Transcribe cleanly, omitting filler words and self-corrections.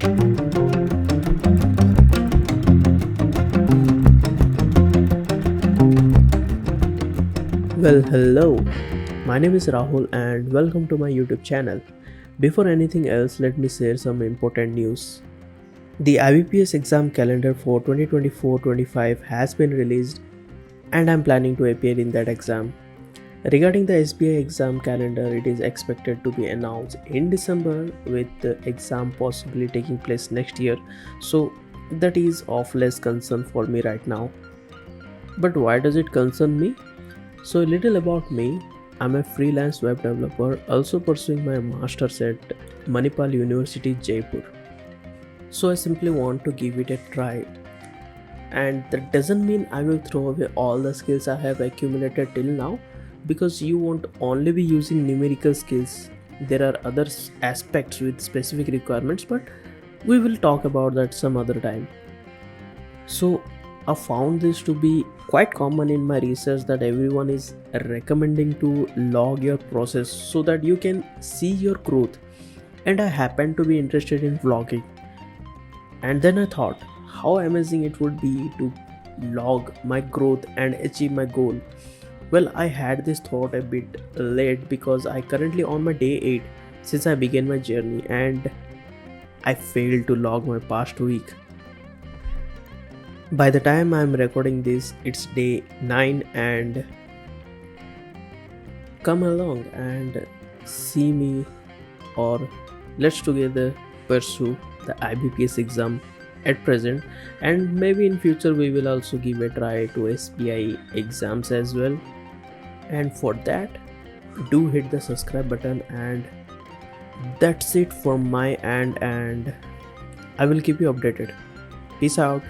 Well, hello. My name is Rahul and welcome to my YouTube channel. Before anything else, let me share some important news. The IBPS exam calendar for 2024-25 has been released and I'm planning to appear in that exam. Regarding the SBI exam calendar, it is expected to be announced in December with the exam possibly taking place next year. So that is of less concern for me right now. But why does it concern me? So, a little about me. I'm a freelance web developer, also pursuing my master's at Manipal University, Jaipur. So, I simply want to give it a try. And that doesn't mean I will throw away all the skills I have accumulated till now, because you won't only be using numerical skills. There are other aspects with specific requirements, but we will talk about that some other time. So, I found this to be quite common in my research that everyone is recommending to log your process so that you can see your growth. And I happen to be interested in vlogging. And then I thought how amazing it would be to log my growth and achieve my goal. Well, I had this thought a bit late because I currently on my day 8 since I began my journey and I failed to log my past week. By the time I'm recording this, it's day 9 and come along and see me or let's together pursue the IBPS exam at present, and maybe in future we will also give a try to SBI exams as well. And for that, do hit the subscribe button, and that's it from my end, and I will keep you updated. Peace out.